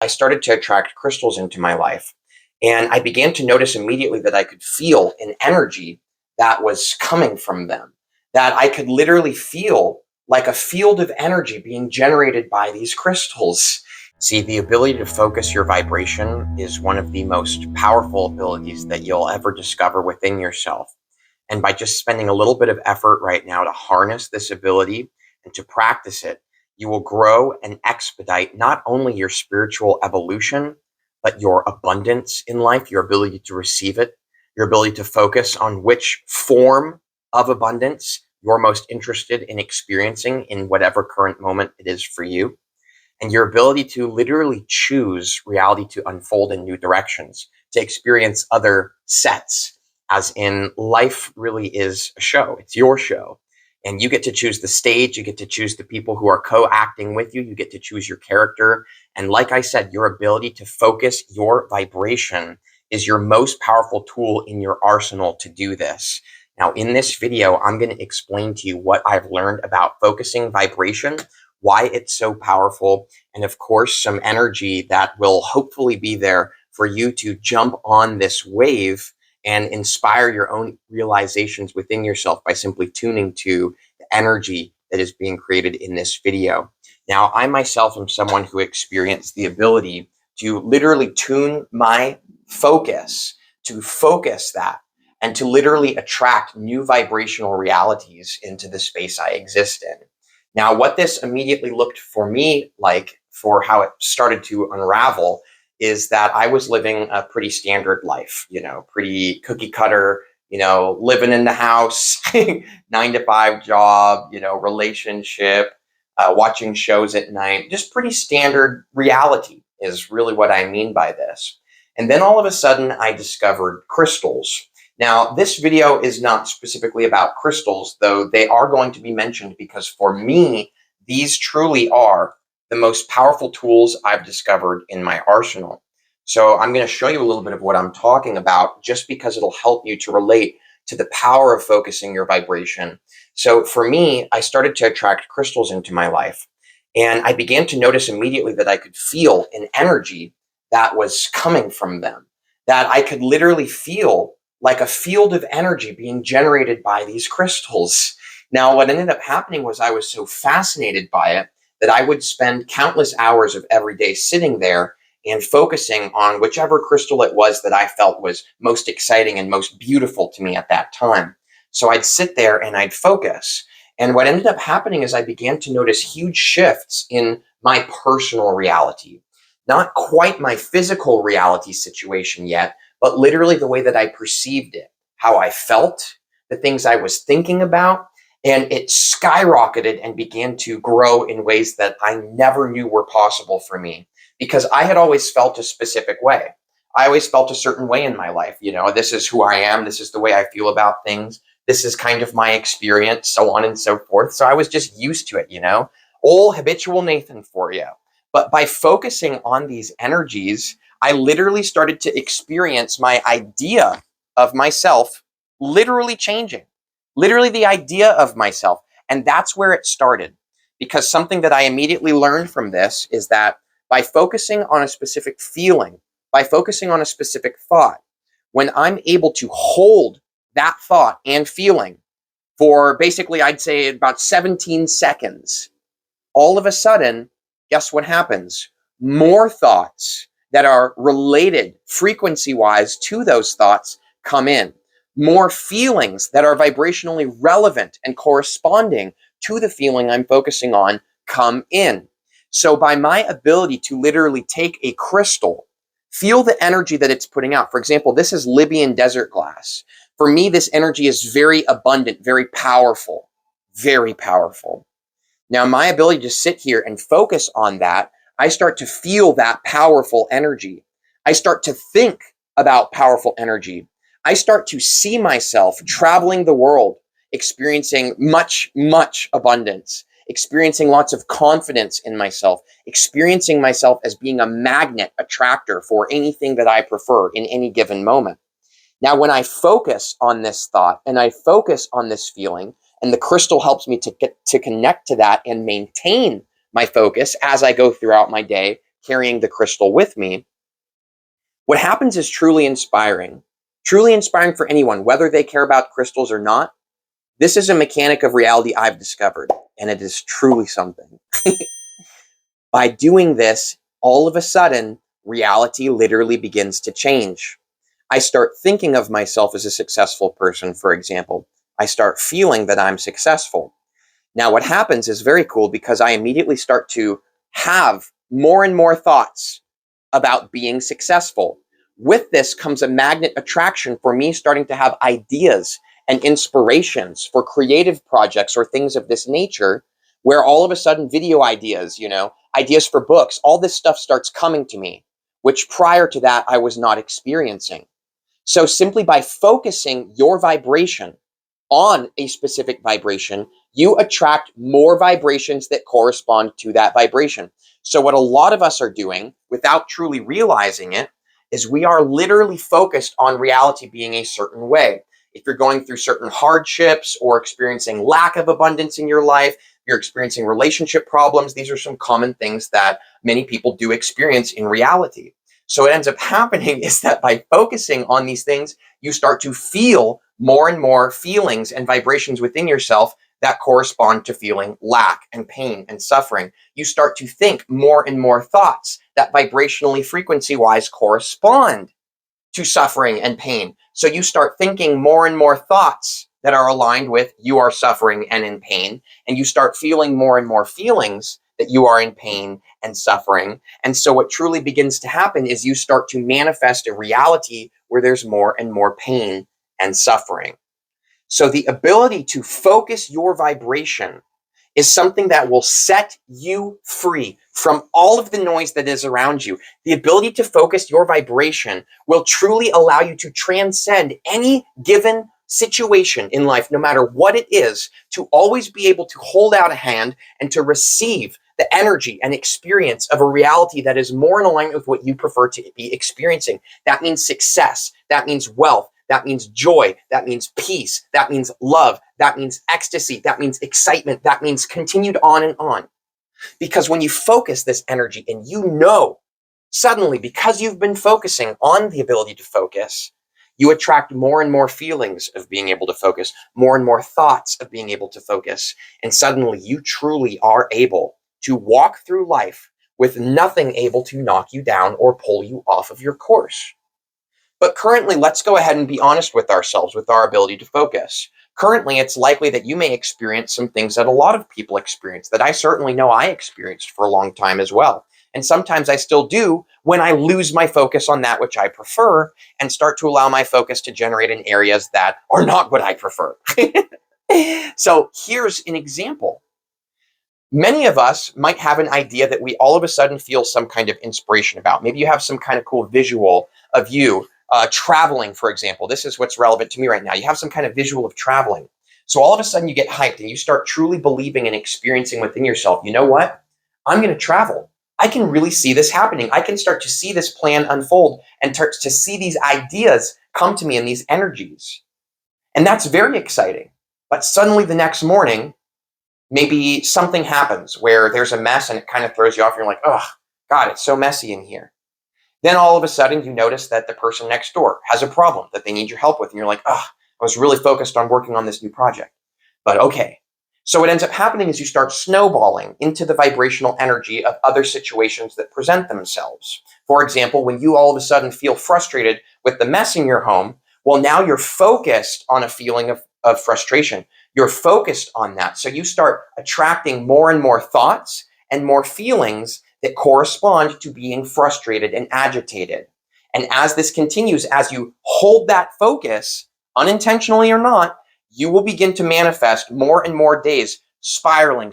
I started to attract crystals into my life. And I began to notice immediately that I could feel an energy that was coming from them, that I could literally feel like a field of energy being generated by these crystals. See, the ability to focus your vibration is one of the most powerful abilities that you'll ever discover within yourself. And by just spending a little bit of effort right now to harness this ability and to practice it, you will grow and expedite not only your spiritual evolution, but your abundance in life, your ability to receive it, your ability to focus on which form of abundance you're most interested in experiencing in whatever current moment it is for you, and your ability to literally choose reality to unfold in new directions, to experience other sets, as in life really is a show. It's your show. And you get to choose the stage, you get to choose the people who are co-acting with you, you get to choose your character. And like I said, your ability to focus your vibration is your most powerful tool in your arsenal to do this. Now, in this video, I'm going to explain to you what I've learned about focusing vibration, why it's so powerful, and of course, some energy that will hopefully be there for you to jump on this wave and inspire your own realizations within yourself by simply tuning to the energy that is being created in this video. Now, I myself am someone who experienced the ability to literally tune my focus, to focus that, and to literally attract new vibrational realities into the space I exist in. Now, what this immediately looked for me like, for how it started to unravel, is that I was living a pretty standard life, pretty cookie cutter, living in the house, 9-to-5 job, relationship, watching shows at night, just pretty standard reality is really what I mean by this. And then all of a sudden I discovered crystals. Now, this video is not specifically about crystals, though they are going to be mentioned because for me, these truly are the most powerful tools I've discovered in my arsenal. So I'm going to show you a little bit of what I'm talking about just because it'll help you to relate to the power of focusing your vibration. So for me, I started to attract crystals into my life, and I began to notice immediately that I could feel an energy that was coming from them, that I could literally feel like a field of energy being generated by these crystals. Now, what ended up happening was I was so fascinated by it that I would spend countless hours of every day sitting there and focusing on whichever crystal it was that I felt was most exciting and most beautiful to me at that time. So I'd sit there and I'd focus. And what ended up happening is I began to notice huge shifts in my personal reality. Not quite my physical reality situation yet, but literally the way that I perceived it, how I felt, the things I was thinking about, and it skyrocketed and began to grow in ways that I never knew were possible for me because I had always felt a specific way. I always felt a certain way in my life. This is who I am. This is the way I feel about things. This is kind of my experience, so on and so forth. So I was just used to it, Old habitual Nathan for you. But by focusing on these energies, I literally started to experience my idea of myself literally changing, literally the idea of myself. And that's where it started. Because something that I immediately learned from this is that by focusing on a specific feeling, by focusing on a specific thought, when I'm able to hold that thought and feeling for basically, I'd say about 17 seconds, all of a sudden, guess what happens? More thoughts that are related frequency-wise to those thoughts come in. More feelings that are vibrationally relevant and corresponding to the feeling I'm focusing on come in. So by my ability to literally take a crystal, feel the energy that it's putting out. For example, this is Libyan desert glass. For me, this energy is very abundant, very powerful, very powerful. Now, my ability to sit here and focus on that, I start to feel that powerful energy. I start to think about powerful energy. I start to see myself traveling the world, experiencing much, much abundance, experiencing lots of confidence in myself, experiencing myself as being a magnet attractor for anything that I prefer in any given moment. Now, when I focus on this thought and I focus on this feeling, and the crystal helps me to connect to that and maintain my focus as I go throughout my day, carrying the crystal with me, what happens is truly inspiring. Truly inspiring for anyone, whether they care about crystals or not. This is a mechanic of reality I've discovered, and it is truly something. By doing this, all of a sudden, reality literally begins to change. I start thinking of myself as a successful person, for example. I start feeling that I'm successful. Now, what happens is very cool because I immediately start to have more and more thoughts about being successful. With this comes a magnet attraction for me starting to have ideas and inspirations for creative projects or things of this nature, where all of a sudden video ideas, ideas for books, all this stuff starts coming to me, which prior to that I was not experiencing. So simply by focusing your vibration on a specific vibration, you attract more vibrations that correspond to that vibration. So what a lot of us are doing without truly realizing it is we are literally focused on reality being a certain way. If you're going through certain hardships or experiencing lack of abundance in your life, you're experiencing relationship problems, these are some common things that many people do experience in reality. So what ends up happening is that by focusing on these things, you start to feel more and more feelings and vibrations within yourself that correspond to feeling lack and pain and suffering. You start to think more and more thoughts that vibrationally, frequency-wise correspond to suffering and pain. So you start thinking more and more thoughts that are aligned with you are suffering and in pain, and you start feeling more and more feelings that you are in pain and suffering. And so what truly begins to happen is you start to manifest a reality where there's more and more pain and suffering. So the ability to focus your vibration is something that will set you free from all of the noise that is around you. The ability to focus your vibration will truly allow you to transcend any given situation in life, no matter what it is, to always be able to hold out a hand and to receive the energy and experience of a reality that is more in alignment with what you prefer to be experiencing. That means success. That means wealth. That means joy. That means peace. That means love. That means ecstasy. That means excitement. That means continued on and on. Because when you focus this energy and suddenly, because you've been focusing on the ability to focus, you attract more and more feelings of being able to focus, more and more thoughts of being able to focus. And suddenly you truly are able to walk through life with nothing able to knock you down or pull you off of your course. But currently, let's go ahead and be honest with ourselves with our ability to focus. Currently, it's likely that you may experience some things that a lot of people experience, that I certainly know I experienced for a long time as well. And sometimes I still do when I lose my focus on that which I prefer and start to allow my focus to generate in areas that are not what I prefer. So here's an example. Many of us might have an idea that we all of a sudden feel some kind of inspiration about. Maybe you have some kind of cool visual of you traveling, for example. This is what's relevant to me right now. You have some kind of visual of traveling. So all of a sudden you get hyped and you start truly believing and experiencing within yourself, you know what? I'm going to travel. I can really see this happening. I can start to see this plan unfold and start to see these ideas come to me in these energies. And that's very exciting. But suddenly the next morning, maybe something happens where there's a mess and it kind of throws you off. You're like, oh, God, it's so messy in here. Then all of a sudden you notice that the person next door has a problem that they need your help with. And you're like, oh, I was really focused on working on this new project. But okay. So what ends up happening is you start snowballing into the vibrational energy of other situations that present themselves. For example, when you all of a sudden feel frustrated with the mess in your home, well, now you're focused on a feeling of frustration. You're focused on that. So you start attracting more and more thoughts and more feelings that correspond to being frustrated and agitated. And as this continues, as you hold that focus, unintentionally or not, you will begin to manifest more and more days spiraling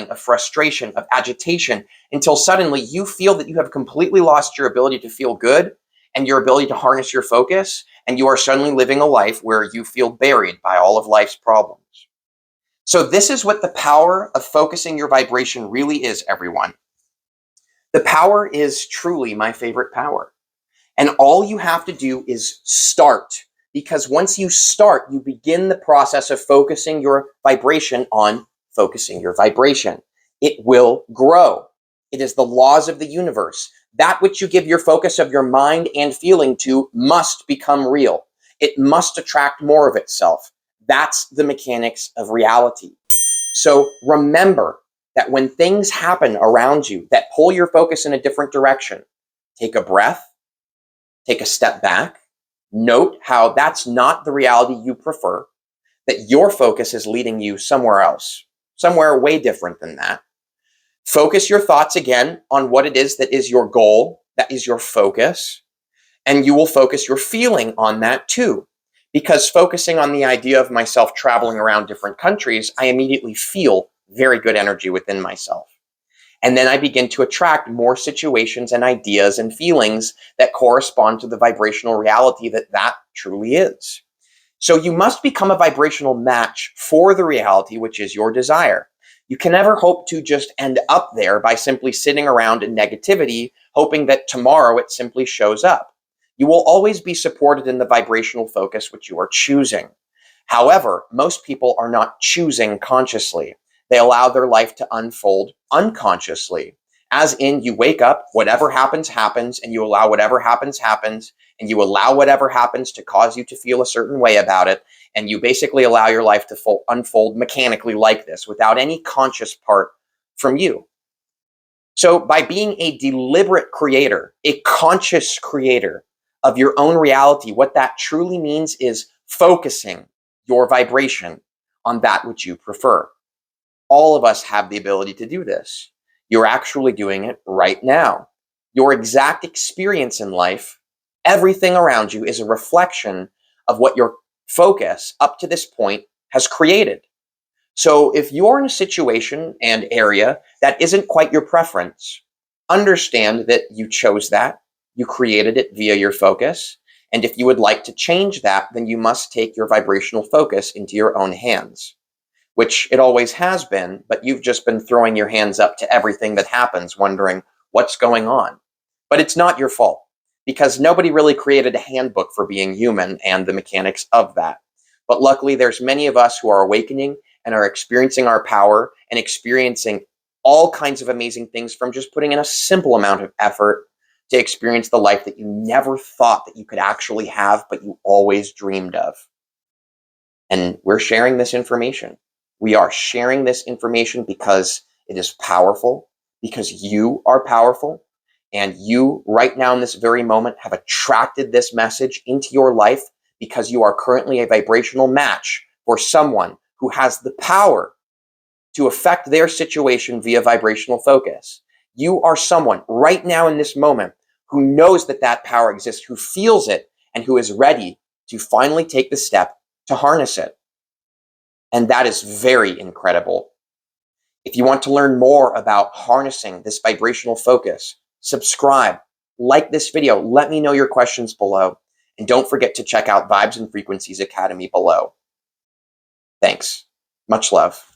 of frustration, of agitation, until suddenly you feel that you have completely lost your ability to feel good and your ability to harness your focus, and you are suddenly living a life where you feel buried by all of life's problems. So this is what the power of focusing your vibration really is, everyone. The power is truly my favorite power. And all you have to do is start. Because once you start, you begin the process of focusing your vibration on focusing your vibration. It will grow. It is the laws of the universe. That which you give your focus of your mind and feeling to must become real. It must attract more of itself. That's the mechanics of reality. So remember that when things happen around you that pull your focus in a different direction, take a breath, take a step back, note how that's not the reality you prefer, that your focus is leading you somewhere else, somewhere way different than that. Focus your thoughts again on what it is that is your goal, that is your focus, and you will focus your feeling on that too. Because focusing on the idea of myself traveling around different countries, I immediately feel very good energy within myself. And then I begin to attract more situations and ideas and feelings that correspond to the vibrational reality that truly is. So you must become a vibrational match for the reality, which is your desire. You can never hope to just end up there by simply sitting around in negativity, hoping that tomorrow it simply shows up. You will always be supported in the vibrational focus which you are choosing. However, most people are not choosing consciously. They allow their life to unfold unconsciously. As in, you wake up, whatever happens, happens, and you allow whatever happens, happens, and you allow whatever happens to cause you to feel a certain way about it, and you basically allow your life to unfold mechanically like this, without any conscious part from you. So by being a deliberate creator, a conscious creator of your own reality, what that truly means is focusing your vibration on that which you prefer. All of us have the ability to do this. You're actually doing it right now. Your exact experience in life, everything around you is a reflection of what your focus up to this point has created. So if you're in a situation and area that isn't quite your preference, understand that you chose that, you created it via your focus, and if you would like to change that, then you must take your vibrational focus into your own hands, which it always has been, but you've just been throwing your hands up to everything that happens, wondering what's going on. But it's not your fault, because nobody really created a handbook for being human and the mechanics of that. But luckily, there's many of us who are awakening and are experiencing our power and experiencing all kinds of amazing things from just putting in a simple amount of effort to experience the life that you never thought that you could actually have, but you always dreamed of. And we're sharing this information. We are sharing this information because it is powerful, because you are powerful, and you right now in this very moment have attracted this message into your life because you are currently a vibrational match for someone who has the power to affect their situation via vibrational focus. You are someone right now in this moment who knows that that power exists, who feels it, and who is ready to finally take the step to harness it. And that is very incredible. If you want to learn more about harnessing this vibrational focus, subscribe, like this video, let me know your questions below, and don't forget to check out Vibes and Frequencies Academy below. Thanks. Much love.